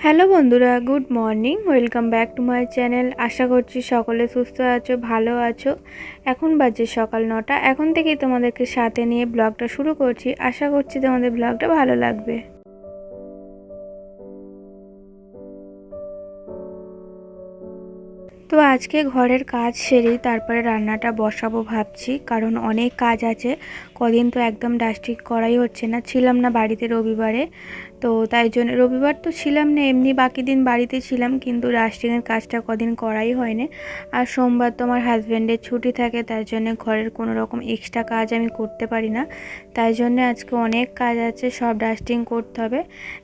Hello বন্ধুরা, good morning. Welcome back to my channel. আশা করছি সকলে সুস্থ আছো, ভালো আছো। এখন বাজে সকাল 9টা। এখন থেকেই তোমাদেরকে সাথে নিয়ে ব্লগটা শুরু করছি। আশা করছি তোমাদের ব্লগটা ভালো লাগবে। তো আজকে ঘরের কাজ সেরেই তারপরে রান্নাটা বসাবো ভাবছি, কারণ অনেক কাজ আছে। কদিন তো একদম ডাস্টিং করাই হচ্ছে না, ছিলাম না বাড়িতে রবিবারে। তো তাই জন্য রবিবার তো ছিলাম না, এমনি বাকি দিন বাড়িতে ছিলাম, কিন্তু ডাস্টিংয়ের কাজটা কদিন করাই হয়নি। আর সোমবার তো আমার হাজব্যান্ডের ছুটি থাকে, তাই জন্য ঘরের কোনো রকম এক্সট্রা কাজ আমি করতে পারি না। তাই জন্য আজকে অনেক কাজ আছে, সব ডাস্টিং করতে হবে।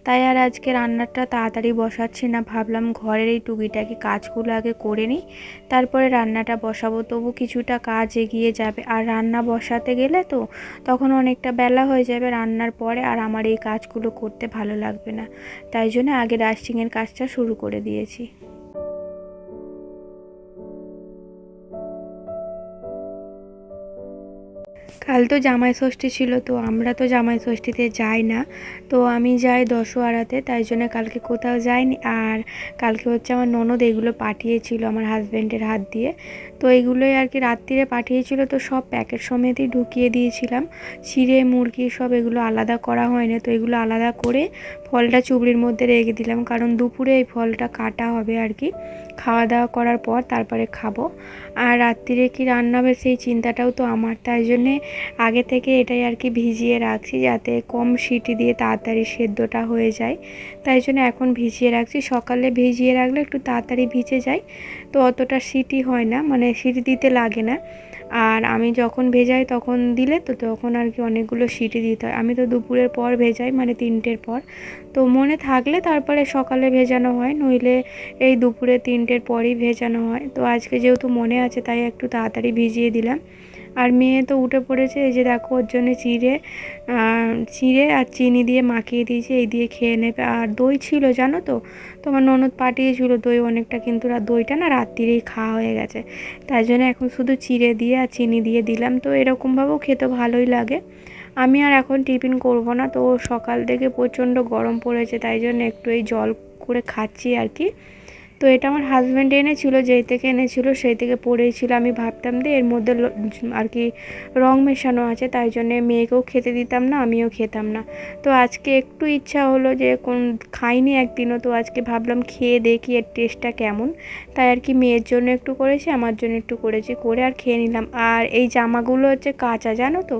তাই আর আজকে রান্নাটা তাড়াতাড়ি বসাচ্ছি না, ভাবলাম ঘরের এই টুকিটাকি কাজগুলো আগে করে নিই, তারপরে রান্নাটা বসাবো। তবু কিছুটা কাজ এগিয়ে যাবে, আর রান্না বসাতে গেলে তো তখন অনেকটা বেলা হয়ে যাবে রান্নার পরে, আর আমার এই কাজগুলো করতে ভালো লাগবে না। তাই জন্য আগে ডাস্টিংয়ের কাজটা শুরু করে দিয়েছি। কাল তো জামাই ষষ্ঠী ছিল, তো আমরা তো জামাই ষষ্ঠীতে যাই না। তো আমি যাই দশহরাতে, তাই জন্য কালকে কোথাও যাইনি। আর কালকে হচ্ছে আমার ননদ এগুলো পাঠিয়েছিল আমার হাজব্যান্ডের হাত দিয়ে। তো এগুলোই আর কি রাত্রিরে পাঠিয়েছিল, তো সব প্যাকেট সমেতই ঢুকিয়ে দিয়েছিলাম। চিড়ে মুরগি সব এগুলো আলাদা করা হয়নি, তো এগুলো আলাদা করে ফলটা চুবড়ির মধ্যে রেখে দিলাম, কারণ দুপুরে এই ফলটা কাটা হবে আর কি, খাওয়া দাওয়া করার পর তারপরে খাবো। আর রাত্রিরে কি রান্না হবে সেই চিন্তাটাও তো আমার, তাই জন্যে আগে থেকে এটাই আর কি ভিজিয়ে রাখছি, যাতে কম সিটি দিয়ে তাড়াতাড়ি সেদ্ধটা হয়ে যায়। তাই জন্য এখন ভিজিয়ে রাখছি। সকালে ভিজিয়ে রাখলে একটু তাড়াতাড়ি ভিজে যায়, তো অতটা সিটি হয় না, মানে সিটি দিতে লাগে না। আর আমি যখন ভেজাই তখন দিলে তো তখন আর কি অনেকগুলো সিটি দিতে হয়। আমি তো দুপুরের পর ভেজাই, মানে 3টের পর। তো মনে থাকলে তারপরে সকালে ভেজানো হয়, নইলে এই দুপুরে 3টের পরই ভেজানো হয়। তো আজকে যেহেতু মনে আছে, তাই একটু তাড়াতাড়ি ভিজিয়ে দিলাম। আর মেয়ে তো উঠে পড়েছে, এই যে দেখো ওর জন্য চিড়ে আর চিনি দিয়ে মাখিয়ে দিয়েছি, এই দিয়ে খেয়ে নেবে। আর দই ছিল জানো তো, তোমার ননদ পাঠিয়েছিল দই অনেকটা, কিন্তু দইটা না রাত্রিরেই খাওয়া হয়ে গেছে। তাই জন্য এখন শুধু চিড়ে দিয়ে আর চিনি দিয়ে দিলাম, তো এরকমভাবেও খেতে ভালোই লাগে। আমি আর এখন টিফিন করব না, তো সকাল থেকে প্রচণ্ড গরম পড়েছে, তাই জন্য একটু এই জল করে খাচ্ছি আর কি। তো এটা আমার হাজব্যান্ড এনেছিল, যেই থেকে এনেছিল সেই থেকে পড়েই ছিল। আমি ভাবতাম যে এর মধ্যে আর কি রং মেশানো আছে, তাই জন্যে মেয়েকেও খেতে দিতাম না, আমিও খেতাম না। তো আজকে একটু ইচ্ছা হলো, যে খাইনি একদিনও, তো আজকে ভাবলাম খেয়ে দেখি এর টেস্টটা কেমন। তাই আর কি মেয়ের জন্য একটু করেছি, আমার জন্য একটু করেছি, করে আর খেয়ে নিলাম। আর এই জামাগুলো হচ্ছে কাঁচা জানো তো,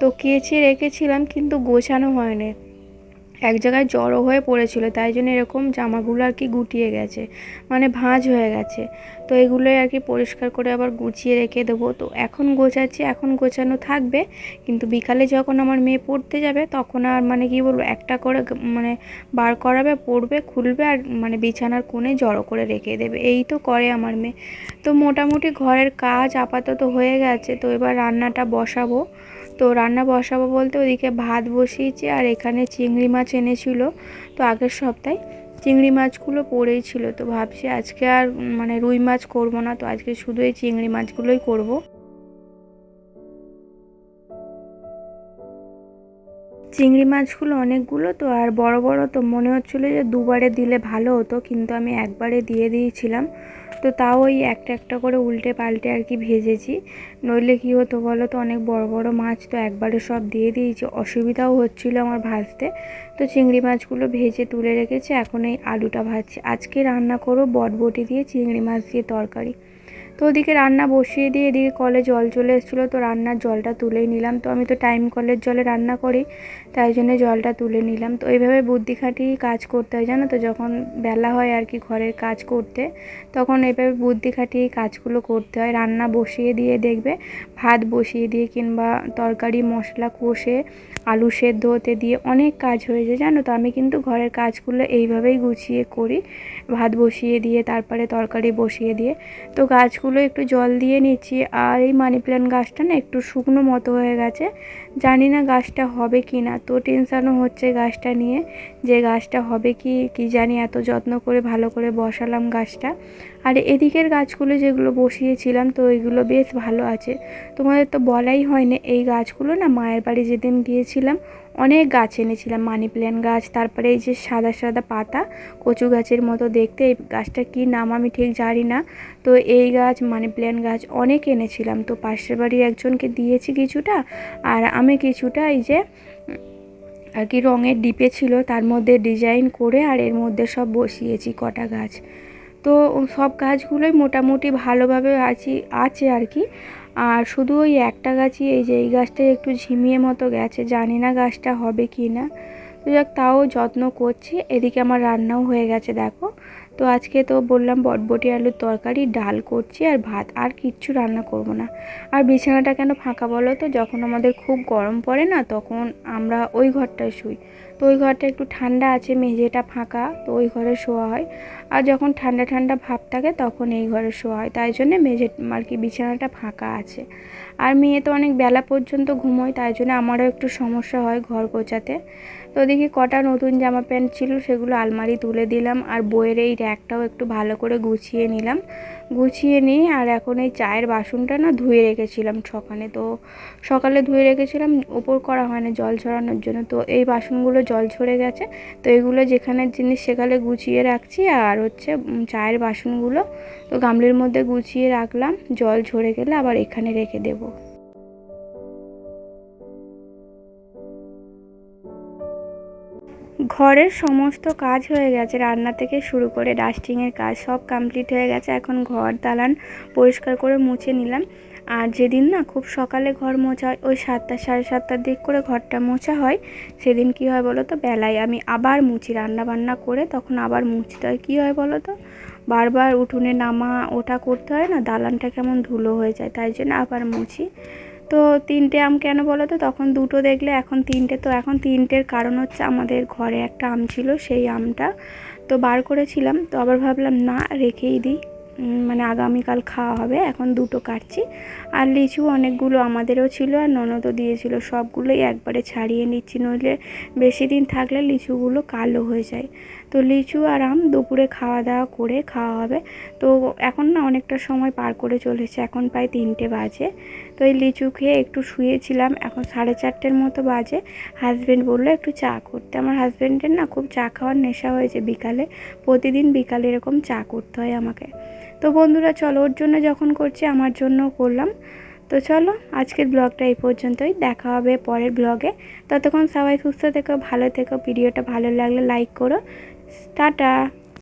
তো কেচে রেখেছিলাম কিন্তু গোছানো হয়নি, এক জায়গায় জড়ো হয়ে পড়েছিল, তাই জন্য এরকম জামাগুলো আর কি গুটিয়ে গেছে, মানে ভাঁজ হয়ে গেছে। তো এগুলোই আর কি পরিষ্কার করে আবার গুছিয়ে রেখে দেবো। তো এখন গোছাচ্ছি, এখন গোছানো থাকবে, কিন্তু বিকালে যখন আমার মেয়ে পড়তে যাবে তখন আর মানে কি বলবো, একটা করে মানে বার করাবে, পড়বে, খুলবে, আর মানে বিছানার কোণে জড়ো করে রেখে দেবে। এই তো করে আমার মেয়ে। তো মোটামুটি ঘরের কাজ আপাতত হয়ে গেছে, তো এবার রান্নাটা বসাবো। তো রান্না বসাবো বলতে ওদিকে ভাত বসিয়েছি, আর এখানে চিংড়ি মাছ এনেছিল, তো আগের সপ্তাহে চিংড়ি মাছগুলো পড়েই ছিল। তো ভাবছি আজকে আর মানে রুই মাছ করব না, তো আজকে শুধু এই চিংড়ি মাছগুলোই করব। চিংড়ি মাছগুলো অনেকগুলো তো, আর বড় বড়, তো মনে হচ্ছিলো যে দুবারে দিলে ভালো হতো, কিন্তু আমি একবারে দিয়ে দিয়েছিলাম। তো তাও ওই একটা একটা করে উল্টে পাল্টে আর কি ভেজেছি, নইলে কি হতো বলো তো, অনেক বড় বড় মাছ তো একবারে সব দিয়ে দিয়েছি, অসুবিধাও হচ্ছিলো আমার ভাজতে। তো চিংড়ি মাছগুলো ভেজে তুলে রেখেছি, এখন এই আলুটা ভাজছি। আজকে রান্না করবো বটবটি দিয়ে চিংড়ি মাছ দিয়ে তরকারি। তো ওদিকে রান্না বসিয়ে দিয়ে এদিকে কলে জল চলে এসেছিলো, তো রান্নার জলটা তুলেই নিলাম। তো আমি তো টাইম কলের জলে রান্না করি, তাই জন্য জলটা তুলে নিলাম। তো এইভাবে বুদ্ধি খাটিয়ে কাজ করতে হয় জানো তো, যখন বেলা হয় আর কি ঘরের কাজ করতে, তখন এইভাবে বুদ্ধি খাটিয়ে কাজগুলো করতে হয়। রান্না বসিয়ে দিয়ে দেখবে, ভাত বসিয়ে দিয়ে কিংবা তরকারি মশলা কষে আলু সেদ্ধ হতে দিয়ে অনেক কাজ হয়ে যায় জানো তো। আমি কিন্তু ঘরের কাজগুলো এইভাবেই গুছিয়ে করি, ভাত বসিয়ে দিয়ে তারপরে তরকারি বসিয়ে দিয়ে। তো গাছগুলো একটু জল দিয়ে নিচ্ছি, আর এই মানি প্ল্যান্ট গাছটা না একটু শুকনো মতো হয়ে গেছে, জানি না গাছটা হবে কি না, তো টেনশানও হচ্ছে গাছটা নিয়ে যে গাছটা হবে কি জানি। এত যত্ন করে ভালো করে বসালাম গাছটা। আর এদিকের গাছগুলো যেগুলো বসিয়েছিলাম তো ওইগুলো বেশ ভালো আছে। তোমাদের তো বলাই হয়নি, এই গাছগুলো না মায়ের বাড়ি যেদিন গিয়েছিলাম অনেক গাছ এনেছিলাম। মানি প্ল্যান্ট গাছ, তারপরে এই যে সাদা সাদা পাতা কচু গাছের মতো দেখতে, এই গাছটা কী নাম আমি ঠিক জানি না। তো এই গাছ মানি প্ল্যান্ট গাছ অনেক এনেছিলাম। তো পাশের বাড়ির একজনকে দিয়েছি কিছুটা, আর আমি কিছুটা এই যে আর কি রঙের ডিপে ছিল তার মধ্যে ডিজাইন করে আর এর মধ্যে সব বসিয়েছি কটা গাছ। তো সব গাছগুলোই মোটামুটি ভালোভাবে আছে আর কি। আর শুধু ওই একটা গাছই, এই যে এই গাছটাই একটু ঝিমিয়ে মতো গেছে, জানি না গাছটা হবে কি না। তো যাক, তাও যত্ন করছি। এদিকে আমার রান্নাও হয়ে গেছে দেখো। তো আজকে তো বললাম বটবটি আলুর তরকারি, ডাল করছি আর ভাত, আর কিচ্ছু রান্না করব না। আর বিছানাটা কেন ফাঁকা বলো তো? যখন আমাদের খুব গরম পড়ে না, তখন আমরা ওই ঘরটায় শুই। তো ওই ঘরটা একটু ঠান্ডা আছে, মেঝেটা ফাঁকা, তো ওই ঘরে শোয়া হয়। আর যখন ঠান্ডা ঠান্ডা ভাব থাকে তখন এই ঘরে শোয়া হয়, তাই জন্যে মেঝে আর কি বিছানাটা ফাঁকা আছে। আর মেয়ে তো অনেক বেলা পর্যন্ত ঘুমোয়, তাই জন্য আমারও একটু সমস্যা হয় ঘর গোছাতে। তো ওদিকে কটা নতুন জামা প্যান্ট ছিল সেগুলো আলমারি তুলে দিলাম, আর বইয়ের এই র্যাকটাও একটু ভালো করে গুছিয়ে নিলাম। গুছিয়ে নিই, আর এখন এই চায়ের বাসনটা না ধুয়ে রেখেছিলাম সকালে ধুয়ে রেখেছিলাম, উপর করা হয় না জল ঝরানোর জন্য। তো এই বাসনগুলো জল ঝরে গেছে, তো এগুলো যেখানের জিনিস সেখানে গুছিয়ে রাখছি। আর হচ্ছে চায়ের বাসনগুলো তো গামলির মধ্যে গুছিয়ে রাখলাম, জল ঝরে গেলে আবার এখানে রেখে দেবো। ঘরের সমস্ত কাজ হয়ে গেছে, রান্না থেকে শুরু করে ডাস্টিংয়ের কাজ সব কমপ্লিট হয়ে গেছে। এখন ঘর দালান পরিষ্কার করে মুছে নিলাম। আর যেদিন না খুব সকালে ঘর মোছা হয়, ওই 7টা 7:30টার দিক করে ঘরটা মোছা হয়, সেদিন কী হয় বলো তো, বেলায় আমি আবার মুছি, রান্না বান্না করে তখন আবার মুছতে হয়। কী হয় বলো তো, বারবার উঠোনে নামা ওঠা করতে হয় না, দালানটা কেমন ধুলো হয়ে যায়, তাই জন্য আবার মুছি। তো 3টে আম কেন বলো তো, তখন 2টো দেখলে এখন 3টে। তো এখন 3টের কারণ হচ্ছে আমাদের ঘরে একটা আম ছিল, সেই আমটা তো বার করেছিলাম, তো আবার ভাবলাম না রেখেই দিই, মানে আগামীকাল খাওয়া হবে। এখন 2টো কাটছি। আর লিচু অনেকগুলো আমাদেরও ছিল, আর ননদও দিয়েছিল, সবগুলোই একবারে ছাড়িয়ে নিচ্ছি, নইলে বেশি দিন থাকলে লিচুগুলো কালো হয়ে যায়। তো লিচু আর আম দুপুরে খাওয়া দাওয়া করে খাওয়া হবে। তো এখন না অনেকটা সময় পার করে চলেছে, এখন প্রায় 3টে বাজে। তো এই লিচু খেয়ে একটু শুয়েছিলাম, এখন 4:30টার মতো বাজে। হাজব্যান্ড বললো একটু চা করতে। আমার হাজব্যান্ডের না খুব চা খাওয়ার নেশা হয়েছে বিকালে, প্রতিদিন বিকালে এরকম চা করতে হয় আমাকে। তো বন্ধুরা চলো, ওর জন্য যখন করছি আমার জন্য করলাম। তো চলো, আজকের ব্লগটা এই পর্যন্তই, দেখা হবে পরের ব্লগে। ততক্ষণ সবাই সুস্থ থেকো, ভালো থেকো, ভিডিওটা ভালো লাগলে লাইক করো। টাটা।